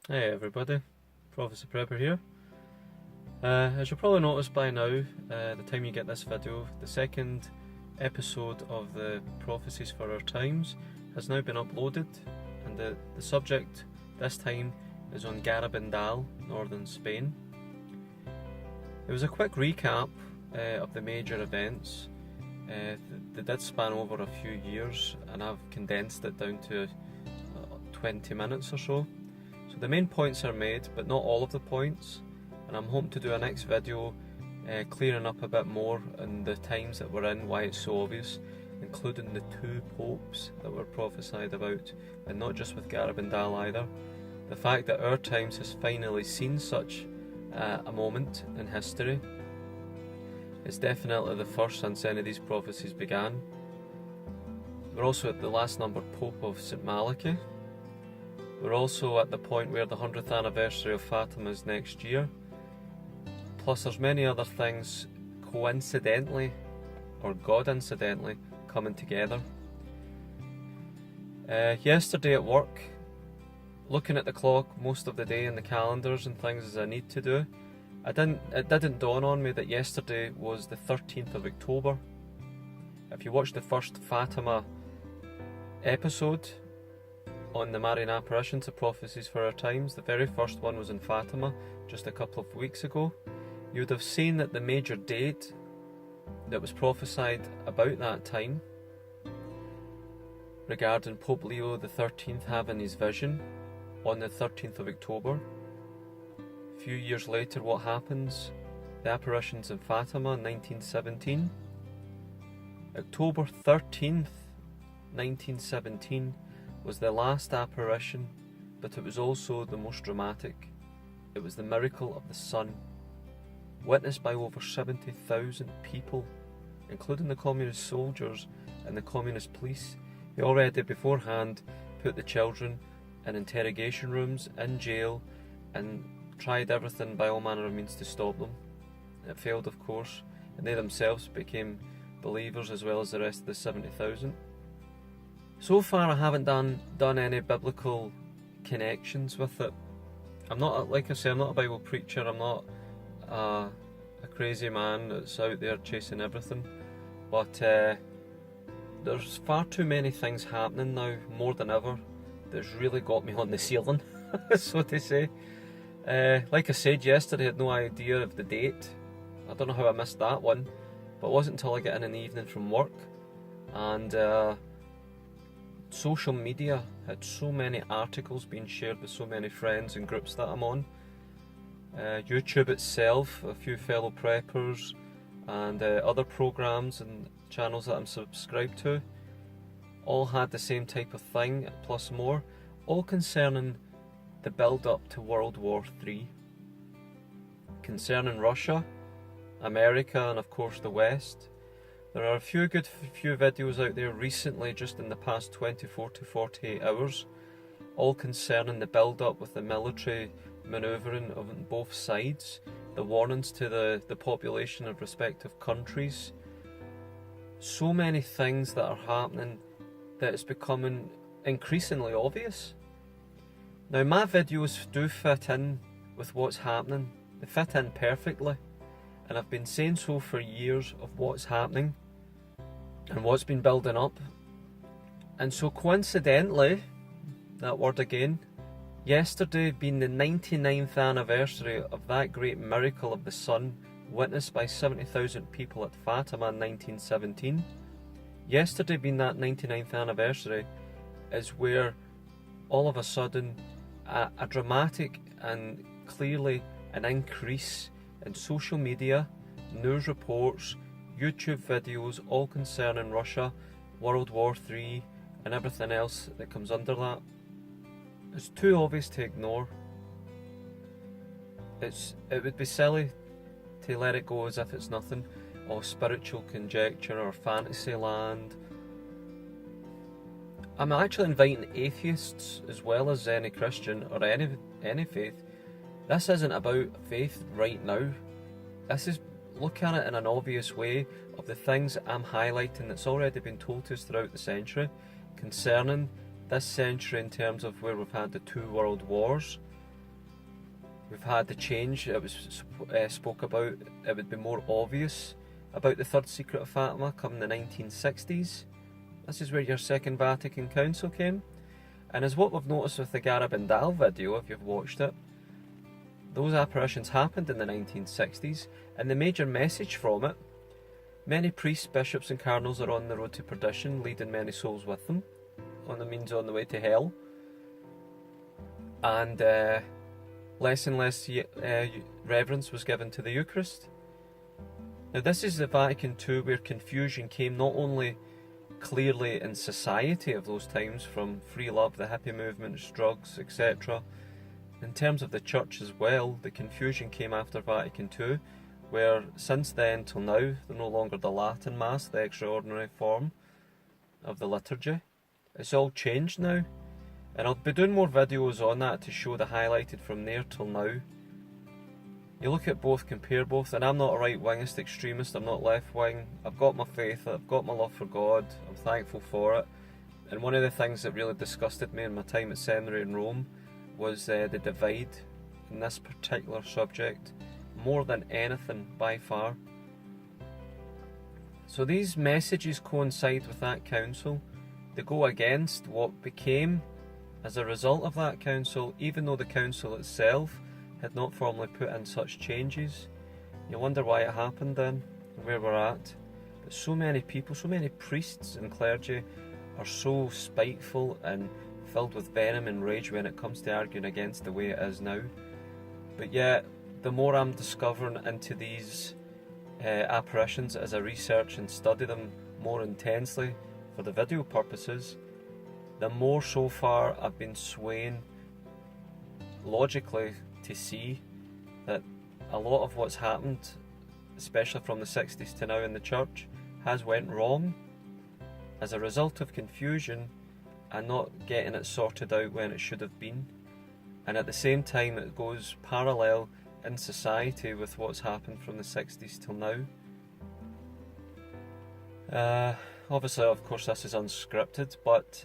Hey everybody, Prophecy Prepper here. As you'll probably notice by now, the time you get this video, the second episode of the Prophecies for Our Times has now been uploaded, and the subject this time is on Garabandal, northern Spain. It was a quick recap of the major events. They did span over a few years, and I've condensed it down to 20 minutes or so. So the main points are made, but not all of the points, and I'm hoping to do a next video clearing up a bit more on the times that we're in, why it's so obvious, including the two popes that were prophesied about, and not just with Garabandal either. The fact that our times has finally seen such a moment in history is definitely the first since any of these prophecies began. We're also at the last numbered Pope of St. Malachy. We're also at the point where the 100th anniversary of Fatima is next year. Plus there's many other things coincidentally, or God incidentally, coming together. Yesterday at work, looking at the clock most of the day and the calendars and things as I need to do, it didn't dawn on me that yesterday was the 13th of October. If you watched the first Fatima episode on the Marian apparitions of Prophecies for Our Times, the very first one was in Fatima just a couple of weeks ago, you would have seen that the major date that was prophesied about that time regarding Pope Leo XIII having his vision on the 13th of October. A few years later, what happens? The apparitions in Fatima in 1917. October 13th, 1917 was the last apparition, but it was also the most dramatic. It was the miracle of the sun, witnessed by over 70,000 people, including the communist soldiers and the communist police, who already beforehand put the children in interrogation rooms, in jail, and tried everything by all manner of means to stop them. It failed, of course, and they themselves became believers as well as the rest of the 70,000. So far I haven't done any biblical connections with it. I'm not, like I say, I'm not a Bible preacher, I'm not a crazy man that's out there chasing everything, but there's far too many things happening now, more than ever, that's really got me on the ceiling, so to say. Like I said yesterday, I had no idea of the date. I don't know how I missed that one, but it wasn't until I got in the evening from work, and social media had so many articles being shared with so many friends and groups that I'm on. YouTube itself, a few fellow preppers, and other programs and channels that I'm subscribed to, all had the same type of thing, plus more, all concerning the build-up to World War III. Concerning Russia, America, and of course the West. There are a few videos out there recently, just in the past 24 to 48 hours, all concerning the build-up with the military manoeuvring on both sides, the warnings to the population of respective countries. So many things that are happening that it's becoming increasingly obvious. Now my videos do fit in with what's happening, they fit in perfectly, and I've been saying so for years of what's happening and what's been building up. And so coincidentally, that word again, yesterday being the 99th anniversary of that great miracle of the sun witnessed by 70,000 people at Fatima in 1917, yesterday being that 99th anniversary is where all of a sudden a dramatic and clearly an increase in social media, news reports, YouTube videos, all concerning Russia, World War III, and everything else that comes under that. It's too obvious to ignore. It would be silly to let it go as if it's nothing, or spiritual conjecture or fantasy land. I'm actually inviting atheists as well as any Christian or any faith. This isn't about faith right now. This is, look at it in an obvious way of the things that I'm highlighting that's already been told to us throughout the century concerning this century in terms of where we've had the two world wars, We've had the change. It was spoke about. It would be more obvious about the Third Secret of Fatima come the 1960s. This is where your Second Vatican Council came. And as what we've noticed with the Garabandal video, if you've watched it, those apparitions happened in the 1960s, and the major message from it: many priests, bishops and cardinals are on the road to perdition, leading many souls with them, on the way to hell. And less and less reverence was given to the Eucharist. Now this is the Vatican II, where confusion came not only clearly in society of those times, from free love, the hippie movements, drugs, etc. In terms of the church as well, the confusion came after Vatican II, where since then till now, they're no longer the Latin Mass, the extraordinary form of the liturgy. It's all changed now, and I'll be doing more videos on that to show the highlighted from there till now. You look at both, compare both, and I'm not a right-wingist extremist, I'm not left-wing. I've got my faith, I've got my love for God, I'm thankful for it. And one of the things that really disgusted me in my time at seminary in Rome was the divide in this particular subject, more than anything by far. So these messages coincide with that council. They go against what became as a result of that council, even though the council itself had not formally put in such changes. You wonder why it happened then, and where we're at. But so many people, so many priests and clergy are so spiteful and filled with venom and rage when it comes to arguing against the way it is now. But yet, the more I'm discovering into these apparitions as I research and study them more intensely for the video purposes, the more so far I've been swaying logically to see that a lot of what's happened, especially from the 60s to now in the church, has went wrong as a result of confusion and not getting it sorted out when it should have been. And at the same time it goes parallel in society with what's happened from the 60s till now. Obviously, of course, this is unscripted, but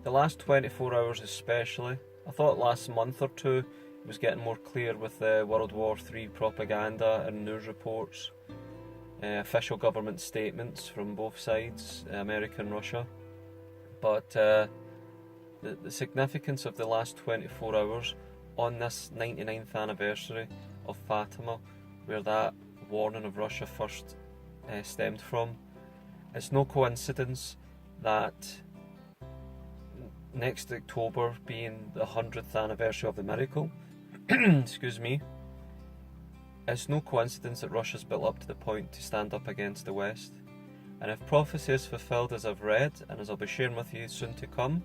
the last 24 hours especially, I thought last month or two it was getting more clear with the WW3 propaganda and news reports, official government statements from both sides, America and Russia. But the significance of the last 24 hours on this 99th anniversary of Fatima, where that warning of Russia first stemmed from, it's no coincidence that next October being the 100th anniversary of the miracle, excuse me, it's no coincidence that Russia's built up to the point to stand up against the West. And if prophecy is fulfilled as I've read, and as I'll be sharing with you soon to come,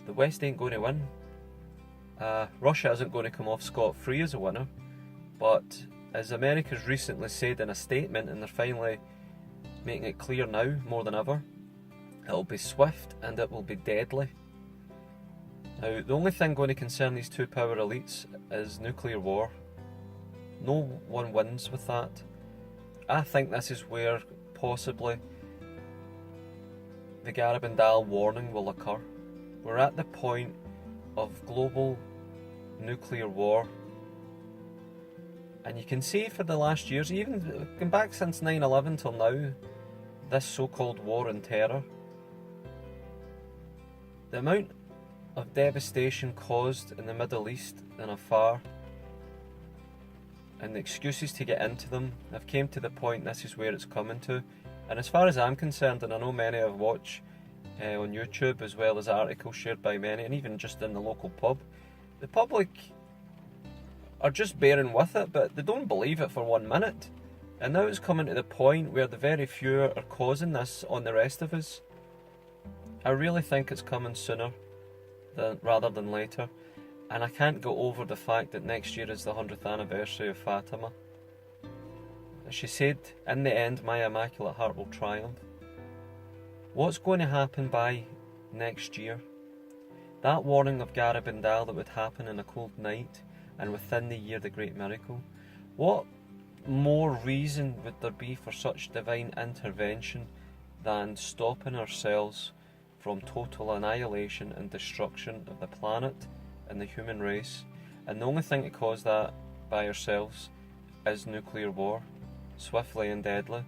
the West ain't going to win. Russia isn't going to come off scot-free as a winner, but as America's recently said in a statement, and they're finally making it clear now more than ever, it'll be swift and it will be deadly. Now, the only thing going to concern these two power elites is nuclear war. No one wins with that. I think this is where possibly the Garabandal warning will occur. We're at the point of global nuclear war. And you can see for the last years, even going back since 9/11 till now, this so-called war on terror, the amount of devastation caused in the Middle East and afar, and the excuses to get into them, have came to the point this is where it's coming to. And as far as I'm concerned, and I know many have watched on YouTube as well as articles shared by many, and even just in the local pub, the public are just bearing with it, but they don't believe it for 1 minute. And now it's coming to the point where the very few are causing this on the rest of us. I really think it's coming sooner rather than later, and I can't go over the fact that next year is the 100th anniversary of Fatima. She said, "In the end, my Immaculate Heart will triumph." What's going to happen by next year? That warning of Garabandal that would happen in a cold night, and within the year the great miracle. What more reason would there be for such divine intervention than stopping ourselves from total annihilation and destruction of the planet in the human race, and the only thing to cause that by ourselves is nuclear war, swiftly and deadly.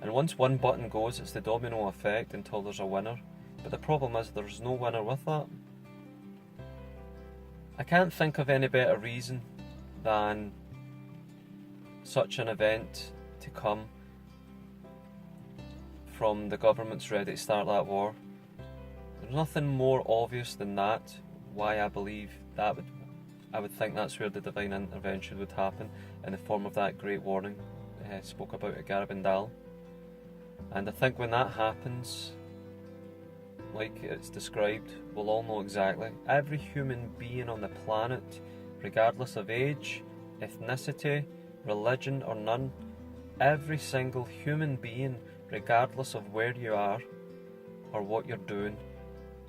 And once one button goes, it's the domino effect until there's a winner. But the problem is there's no winner with that. I can't think of any better reason than such an event to come from the government's ready to start that war. There's nothing more obvious than that, why I believe that I would think that's where the divine intervention would happen, in the form of that great warning spoke about at Garabandal. And I think when that happens, like it's described, we'll all know exactly. Every human being on the planet, regardless of age, ethnicity, religion or none, every single human being, regardless of where you are or what you're doing,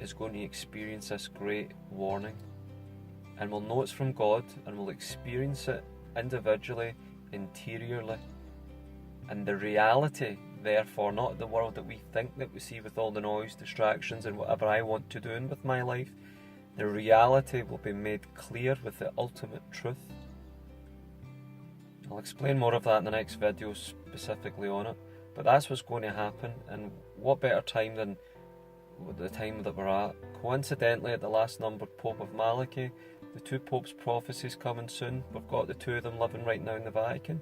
is going to experience this great warning. And we'll know it's from God, and we'll experience it individually, interiorly. And the reality, therefore, not the world that we think that we see with all the noise, distractions and whatever I want to do with my life, the reality will be made clear with the ultimate truth. I'll explain more of that in the next video specifically on it, but that's what's going to happen. And what better time than the time that we're at? Coincidentally, at the last numbered Pope of Malachi, the two Popes' prophecies coming soon. We've got the two of them living right now in the Vatican.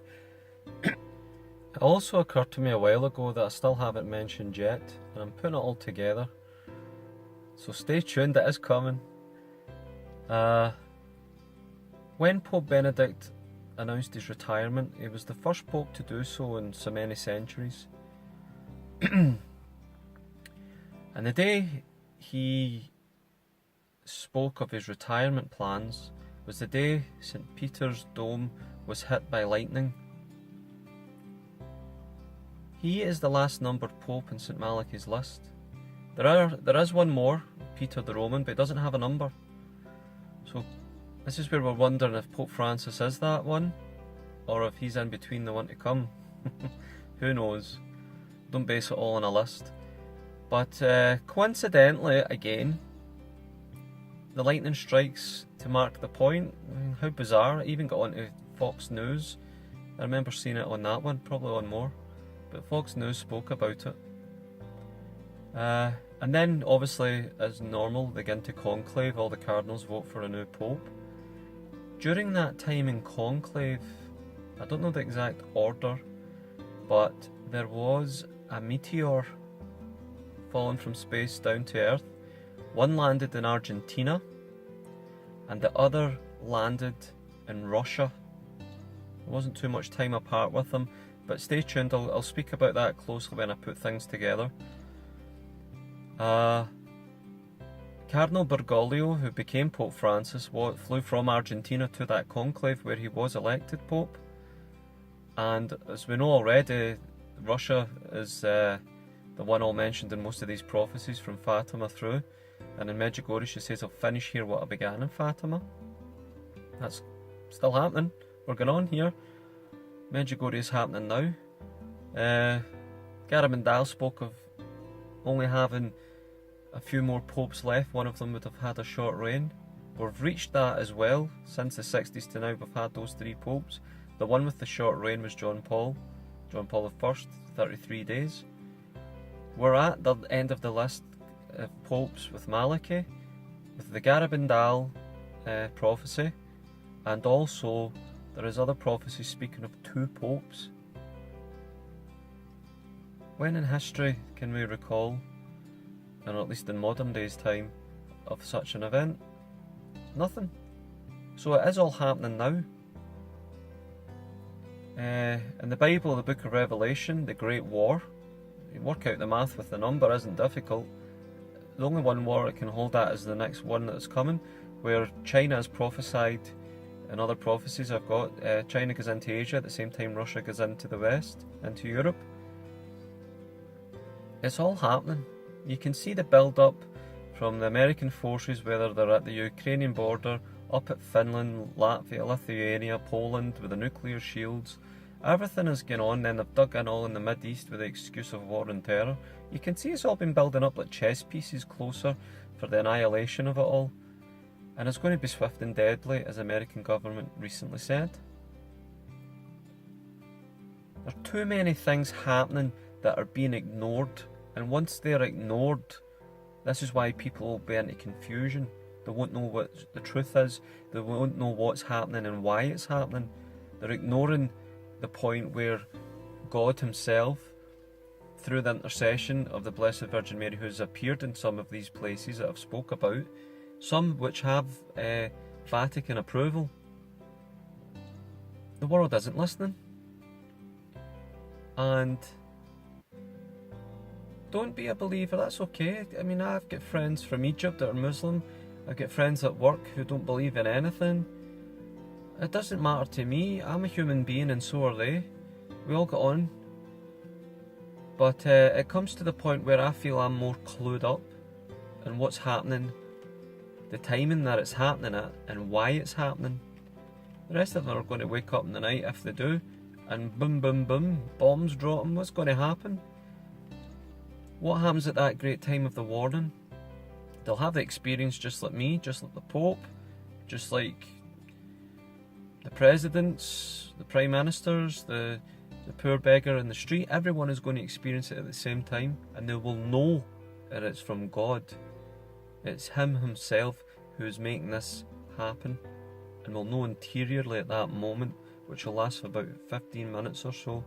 It also occurred to me a while ago that I still haven't mentioned yet, and I'm putting it all together. So stay tuned, it is coming. When Pope Benedict announced his retirement, he was the first Pope to do so in so many centuries. And the day he spoke of his retirement plans was the day St. Peter's Dome was hit by lightning. He is the last numbered Pope in St. Malachi's list. There is one more, Peter the Roman, but he doesn't have a number. So this is where we're wondering if Pope Francis is that one, or if he's in between the one to come. Who knows? Don't base it all on a list. But coincidentally, again, the lightning strikes to mark the point. I mean, how bizarre. It even got onto Fox News. I remember seeing it on that one, probably on more. But Fox News spoke about it. And then, obviously, as normal, they get into conclave. All the cardinals vote for a new pope. During that time in conclave, I don't know the exact order, but there was a meteor falling from space down to Earth. One landed in Argentina, and the other landed in Russia. There wasn't too much time apart with them, but stay tuned, I'll speak about that closely when I put things together. Cardinal Bergoglio, who became Pope Francis, flew from Argentina to that conclave where he was elected Pope. And as we know already, Russia is the one all mentioned in most of these prophecies from Fatima through. And in Medjugorje she says, I'll finish here what I began in Fatima. That's still happening. We're going on here. Medjugorje is happening now. Garabandal spoke of only having a few more popes left. One of them would have had a short reign. We've reached that as well. Since the 60s to now, we've had those three popes. The one with the short reign was John Paul I, 33 days. We're at the end of the list of popes with Malachi, with the Garabandal prophecy, and also there is other prophecies speaking of two popes. When in history can we recall, and at least in modern days time, of such an event? Nothing. So it is all happening now. In the Bible, the book of Revelation, the Great War, you work out the math with the number isn't difficult. The only one war it can hold that is the next one that's coming, where China is prophesied. In other prophecies I've got, China goes into Asia at the same time Russia goes into the West, into Europe. It's all happening. You can see the build-up from the American forces, whether they're at the Ukrainian border, up at Finland, Latvia, Lithuania, Poland, with the nuclear shields. Everything is going on, then they've dug in all in the Mid-East with the excuse of war and terror. You can see it's all been building up like chess pieces closer for the annihilation of it all. And it's going to be swift and deadly, as the American government recently said. There are too many things happening that are being ignored, and once they're ignored, this is why people will be into confusion. They won't know what the truth is, they won't know what's happening and why it's happening. They're ignoring the point where God himself, through the intercession of the Blessed Virgin Mary, who has appeared in some of these places that I've spoke about, some which have Vatican approval, the world isn't listening. And don't be a believer, that's okay. I mean, I've got friends from Egypt that are Muslim, I've got friends at work who don't believe in anything. It doesn't matter to me, I'm a human being and so are they. We all get on. But it comes to the point where I feel I'm more clued up in what's happening, the timing that it's happening at, and why it's happening. The rest of them are going to wake up in the night, if they do, and boom, boom, boom, bombs dropping. What's going to happen? What happens at that great time of the warning? They'll have the experience just like me, just like the Pope, just like the presidents, the prime ministers, the poor beggar in the street. Everyone is going to experience it at the same time, and they will know that it's from God. It's him himself who is making this happen, and will know interiorly at that moment, which will last for about 15 minutes or so.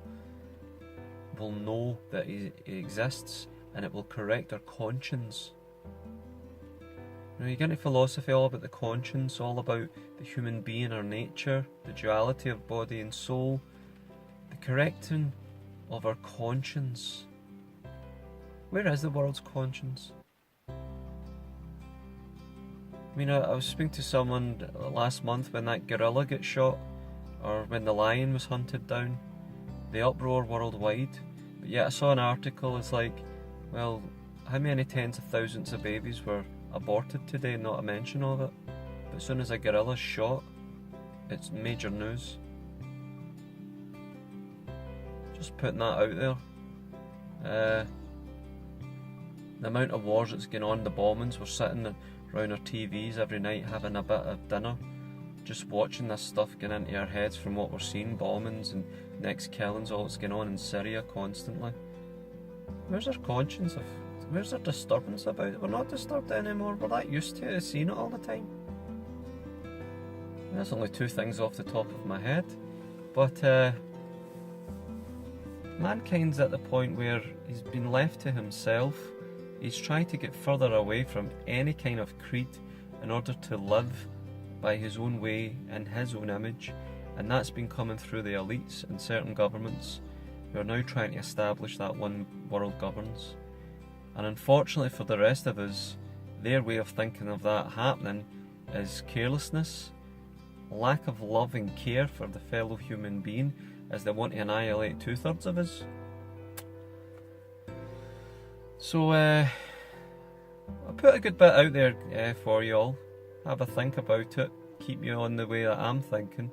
We'll know that he exists, and it will correct our conscience. Now you get into philosophy all about the conscience, all about the human being, our nature, the duality of body and soul, the correcting of our conscience. Where is the world's conscience? I mean, I was speaking to someone last month when that gorilla got shot, or when the lion was hunted down, the uproar worldwide. But yet I saw an article, it's like, well, how many tens of thousands of babies were aborted today, not a mention of it. But as soon as a gorilla's shot, it's major news. Just putting that out there. The amount of wars that's going on, the bombings, we're sitting around our TVs every night having a bit of dinner, just watching this stuff going into our heads from what we're seeing, bombings and next killings, all that's going on in Syria constantly. Where's our conscience? Where's our disturbance about it? We're not disturbed anymore, we're that used to it, seeing it all the time. That's only two things off the top of my head, but mankind's at the point where he's been left to himself. He's trying to get further away from any kind of creed in order to live by his own way in his own image, and that's been coming through the elites and certain governments who are now trying to establish that one world governs. And unfortunately for the rest of us, their way of thinking of that happening is carelessness, lack of love and care for the fellow human being, as they want to annihilate 2/3 of us. So I put a good bit out there for you all. Have a think about it, keep you on the way that I'm thinking.